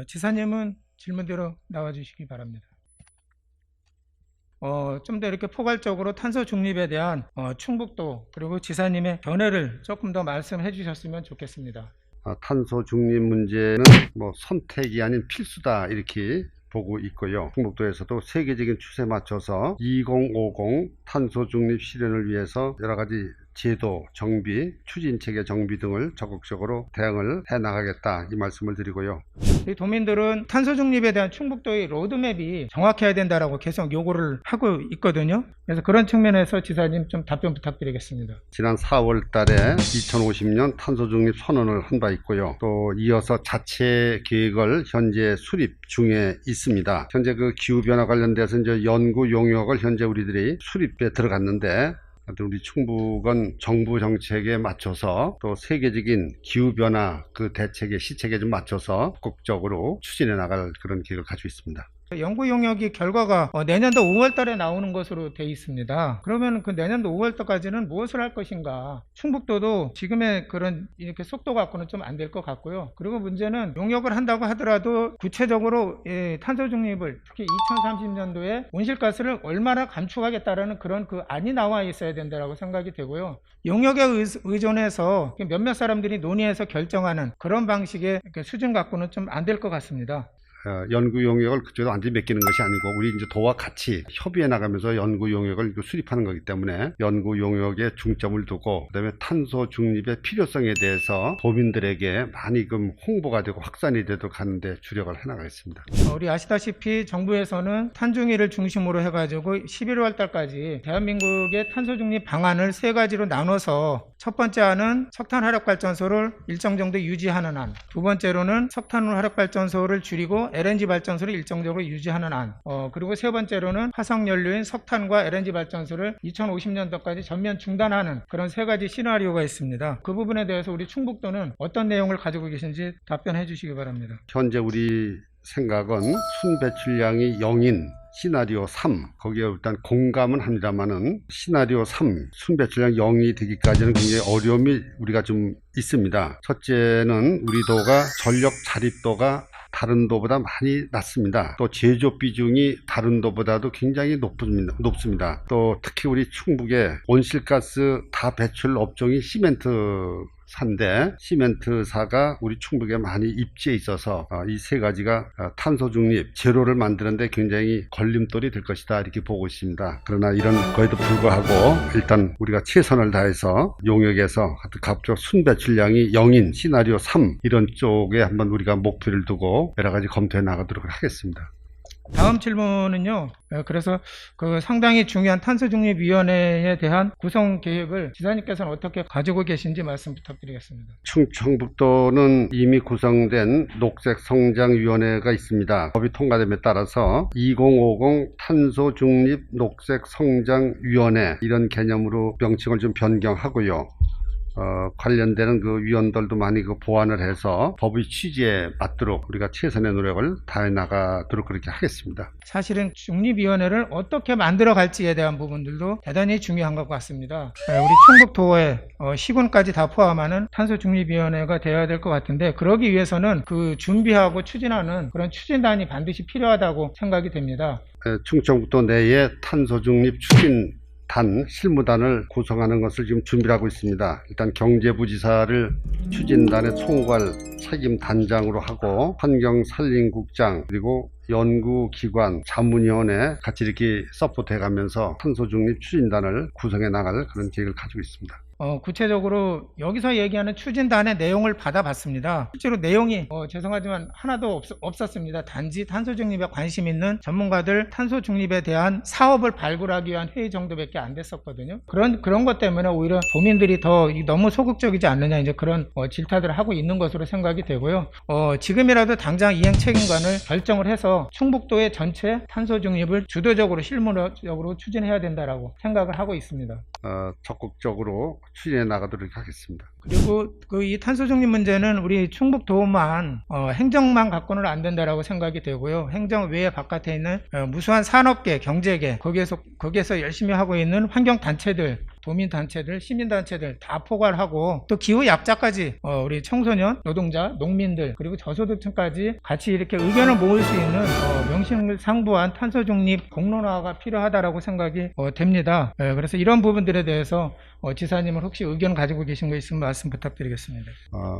지사님은 질문대로 나와주시기 바랍니다. 좀 더 이렇게 포괄적으로 탄소 중립에 대한 충북도 그리고 지사님의 견해를 조금 더 말씀해 주셨으면 좋겠습니다. 탄소 중립 문제는 선택이 아닌 필수다 이렇게 보고 있고요. 충북도에서도 세계적인 추세에 맞춰서 2050 탄소 중립 실현을 위해서 여러 가지 제도 정비, 추진체계 정비 등을 적극적으로 대응을 해나가겠다 이 말씀을 드리고요. 이 도민들은 탄소 중립에 대한 충북도의 로드맵이 정확해야 된다라고 계속 요구를 하고 있거든요. 그래서 그런 측면에서 지사님 좀 답변 부탁드리겠습니다. 지난 4월 달에 2050년 탄소 중립 선언을 한 바 있고요. 또 이어서 자체 계획을 현재 수립 중에 있습니다. 현재 그 기후변화 관련돼서 이제 연구 용역을 현재 우리들이 수립에 들어갔는데 우리 충북은 정부 정책에 맞춰서 또 세계적인 기후변화 그 대책의 시책에 좀 맞춰서 적극적으로 추진해 나갈 그런 계획을 가지고 있습니다. 연구 용역이 결과가 내년도 5월 달에 나오는 것으로 되어 있습니다. 그러면 그 내년도 5월 달까지는 무엇을 할 것인가? 충북도도 지금의 그런 이렇게 속도 갖고는 좀 안 될 것 같고요. 그리고 문제는 용역을 한다고 하더라도 구체적으로 탄소 중립을 특히 2030년도에 온실가스를 얼마나 감축하겠다라는 그런 그 안이 나와 있어야 된다고 생각이 되고요. 용역에 의존해서 몇몇 사람들이 논의해서 결정하는 그런 방식의 수준 갖고는 좀 안 될 것 같습니다. 연구 용역을 그쪽에서 완전히 맡기는 것이 아니고 우리 이제 도와 같이 협의해 나가면서 연구 용역을 수립하는 거기 때문에 연구 용역에 중점을 두고 그다음에 탄소 중립의 필요성에 대해서 도민들에게 많이 홍보가 되고 확산이 되도록 하는데 주력을 해 나가겠습니다. 우리 아시다시피 정부에서는 탄중일을 중심으로 해가지고 11월 달까지 대한민국의 탄소 중립 방안을 세 가지로 나눠서 첫 번째 안은 석탄 화력 발전소를 일정 정도 유지하는 안, 두 번째로는 석탄 화력 발전소를 줄이고 LNG 발전소를 일정적으로 유지하는 안, 그리고 세 번째로는 화석연료인 석탄과 LNG 발전소를 2050년도까지 전면 중단하는 그런 세 가지 시나리오가 있습니다. 그 부분에 대해서 우리 충북도는 어떤 내용을 가지고 계신지 답변해 주시기 바랍니다. 현재 우리 생각은 순배출량이 0인 시나리오 3 거기에 일단 공감은 합니다만은 시나리오 3 순배출량 0이 되기까지는 굉장히 어려움이 우리가 좀 있습니다. 첫째는 우리 도가 전력 자립도가 다른 도보다 많이 낮습니다. 또 제조 비중이 다른 도보다도 굉장히 높습니다. 또 특히 우리 충북의 온실가스 다 배출 업종이 시멘트사인데 시멘트사가 우리 충북에 많이 입지해 있어서 이 세 가지가 탄소 중립 제로를 만드는데 굉장히 걸림돌이 될 것이다 이렇게 보고 있습니다. 그러나 이런 거에도 불구하고 일단 우리가 최선을 다해서 용역에서 각종 순배출량이 0인 시나리오 3 이런 쪽에 한번 우리가 목표를 두고 여러 가지 검토해 나가도록 하겠습니다. 다음 질문은요. 그래서 그 상당히 중요한 탄소중립위원회에 대한 구성 계획을 지사님께서는 어떻게 가지고 계신지 말씀 부탁드리겠습니다. 충청북도는 이미 구성된 녹색성장위원회가 있습니다. 법이 통과됨에 따라서 2050 탄소중립 녹색성장위원회 이런 개념으로 명칭을 좀 변경하고요. 관련되는 그 위원들도 많이 보완을 해서 법의 취지에 맞도록 우리가 최선의 노력을 다해 나가도록 그렇게 하겠습니다. 사실은 중립위원회를 어떻게 만들어 갈지에 대한 부분들도 대단히 중요한 것 같습니다. 우리 충북도의 시군까지 다 포함하는 탄소중립위원회가 되어야 될 것 같은데 그러기 위해서는 그 준비하고 추진하는 그런 추진단이 반드시 필요하다고 생각이 됩니다. 충청북도 내에 탄소중립 추진 실무단을 구성하는 것을 지금 준비를 하고 있습니다. 일단 경제부지사를 추진단의 총괄 책임단장으로 하고 환경산림국장 그리고 연구기관 자문위원회 같이 이렇게 서포트해 가면서 탄소중립 추진단을 구성해 나갈 그런 계획을 가지고 있습니다. 구체적으로 여기서 얘기하는 추진단의 내용을 받아봤습니다. 실제로 내용이 죄송하지만 하나도 없었습니다. 단지 탄소중립에 관심 있는 전문가들 탄소중립에 대한 사업을 발굴하기 위한 회의 정도밖에 안 됐었거든요. 그런 것 때문에 오히려 도민들이 더 너무 소극적이지 않느냐 이제 그런 질타들을 하고 있는 것으로 생각이 되고요. 지금이라도 당장 이행 책임관을 결정을 해서 충북도의 전체 탄소중립을 주도적으로 실무적으로 추진해야 된다라고 생각을 하고 있습니다. 적극적으로 추진해 나가도록 하겠습니다. 그리고 이 탄소 중립 문제는 우리 충북도만 행정만 갖고는 안 된다라고 생각이 되고요. 행정 외에 바깥에 있는 무수한 산업계, 경제계 거기에서 열심히 하고 있는 환경단체들, 도민단체들, 시민단체들 다 포괄하고 또 기후 약자까지 우리 청소년, 노동자, 농민들 그리고 저소득층까지 같이 이렇게 의견을 모을 수 있는 명실상부한 탄소 중립 공론화가 필요하다라고 생각이 됩니다. 그래서 이런 부분들에 대해서 지사님은 혹시 의견 가지고 계신 거 있으면 말씀 부탁드리겠습니다.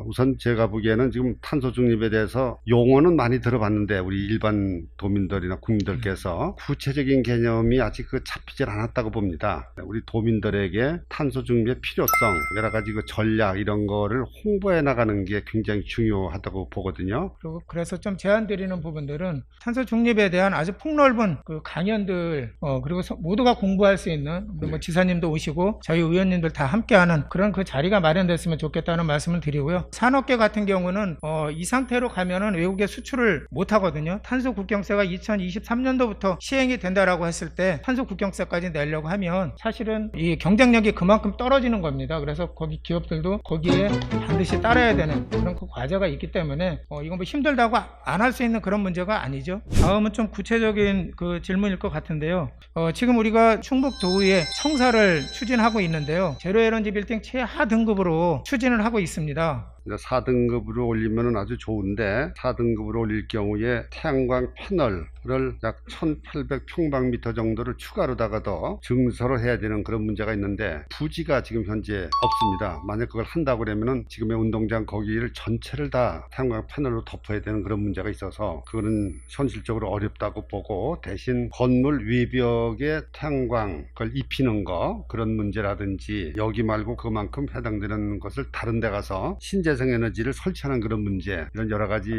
우선 제가 보기에는 지금 탄소 중립에 대해서 용어는 많이 들어봤는데 우리 일반 도민들이나 국민들께서 구체적인 개념이 아직 잡히질 않았다고 봅니다. 우리 도민들에게 탄소 중립의 필요성, 여러 가지 전략 이런 거를 홍보해 나가는 게 굉장히 중요하다고 보거든요. 그래서 좀 제안 드리는 부분들은 탄소 중립에 대한 아주 폭넓은 강연들 그리고 모두가 공부할 수 있는 우리 지사님도 오시고 저희 의원님들 다 함께하는 그런 자리가 마련됐으면 좋겠다는 말씀을 드리고요. 산업계 같은 경우는 이 상태로 가면은 외국에 수출을 못 하거든요. 탄소 국경세가 2023년도부터 시행이 된다라고 했을 때 탄소 국경세까지 내려고 하면 사실은 이 경쟁력이 그만큼 떨어지는 겁니다. 그래서 거기 기업들도 거기에 반드시 따라야 되는 그런 과제가 있기 때문에 이건 힘들다고 안 할 수 있는 그런 문제가 아니죠. 다음은 좀 구체적인 질문일 것 같은데요. 지금 우리가 충북도의회 청사를 추진하고 있는데요. 제로에너지 빌딩 최하 등급으로 추진을 하고 있습니다. 4등급으로 올리면 아주 좋은데 4등급으로 올릴 경우에 태양광 패널을 약 1800평방미터 정도를 추가로다가 더 증설을 해야 되는 그런 문제가 있는데 부지가 지금 현재 없습니다. 만약 그걸 한다고 그러면은 지금의 운동장 거기를 전체를 다 태양광 패널로 덮어야 되는 그런 문제가 있어서 그거는 현실적으로 어렵다고 보고 대신 건물 외벽에 태양광 그걸 입히는 거 그런 문제라든지 여기 말고 그만큼 해당되는 것을 다른 데 가서 신재생 에너지를 설치하는 그런 문제 이런 여러 가지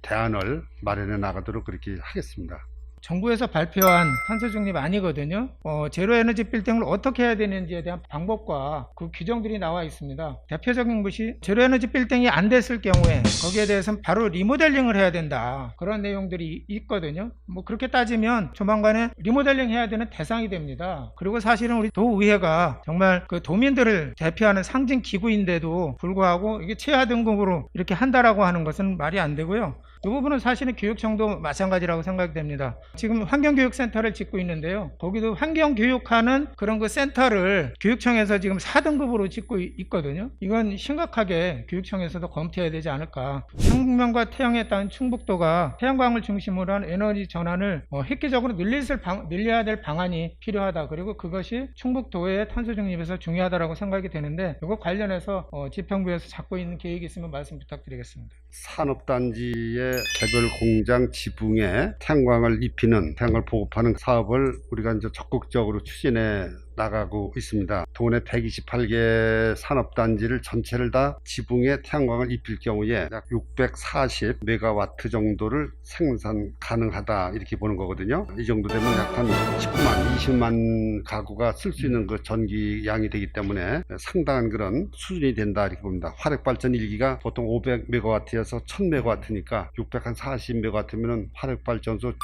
대안을 마련해 나가도록 그렇게 하겠습니다. 정부에서 발표한 탄소 중립 아니거든요. 제로 에너지 빌딩을 어떻게 해야 되는지에 대한 방법과 그 규정들이 나와 있습니다. 대표적인 것이 제로 에너지 빌딩이 안 됐을 경우에 거기에 대해서는 바로 리모델링을 해야 된다. 그런 내용들이 있거든요. 그렇게 따지면 조만간에 리모델링 해야 되는 대상이 됩니다. 그리고 사실은 우리 도의회가 정말 도민들을 대표하는 상징 기구인데도 불구하고 이게 최하 등급으로 이렇게 한다라고 하는 것은 말이 안 되고요. 이 부분은 사실은 교육청도 마찬가지라고 생각이 됩니다. 지금 환경교육센터를 짓고 있는데요. 거기도 환경교육하는 그런 센터를 교육청에서 지금 4등급으로 짓고 있거든요. 이건 심각하게 교육청에서도 검토해야 되지 않을까. 생명과 태양에 따른 충북도가 태양광을 중심으로 한 에너지 전환을 획기적으로 늘려야 될 방안이 필요하다. 그리고 그것이 충북도의 탄소 중립에서 중요하다고 생각이 되는데 이거 관련해서 지평부에서 잡고 있는 계획이 있으면 말씀 부탁드리겠습니다. 산업단지의 개별 공장 지붕에 태양광을 입히는 태양광을 보급하는 사업을 우리가 이제 적극적으로 추진해 나가고 있습니다. 도내 128개 산업단지를 전체를 다 지붕에 태양광을 입힐 경우에 약 640메가와트 정도를 생산 가능하다 이렇게 보는 거거든요. 이 정도 되면 약 한 19만, 20만 가구가 쓸 수 있는 전기 양이 되기 때문에 상당한 그런 수준이 된다 이렇게 봅니다. 화력발전 1기가 보통 500메가와트여서 1000메가와트니까 640메가와트면 화력발전소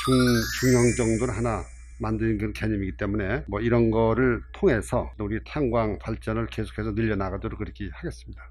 중형 정도는 하나 만드는 그런 개념이기 때문에 이런 거를 통해서 우리 태양광 발전을 계속해서 늘려나가도록 그렇게 하겠습니다.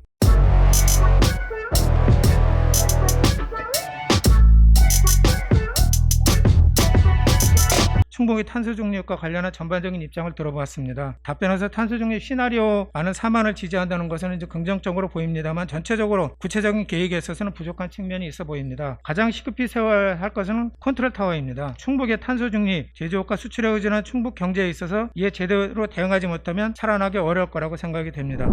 충북의 탄소 중립과 관련한 전반적인 입장을 들어보았습니다. 답변에서 탄소 중립 시나리오 많은 사만을 지지한다는 것은 이제 긍정적으로 보입니다만 전체적으로 구체적인 계획에 있어서는 부족한 측면이 있어 보입니다. 가장 시급히 세워야 할 것은 컨트롤 타워입니다. 충북의 탄소 중립, 제조업과 수출에 의존한 충북 경제에 있어서 이에 제대로 대응하지 못하면 살아나기 어려울 거라고 생각이 됩니다.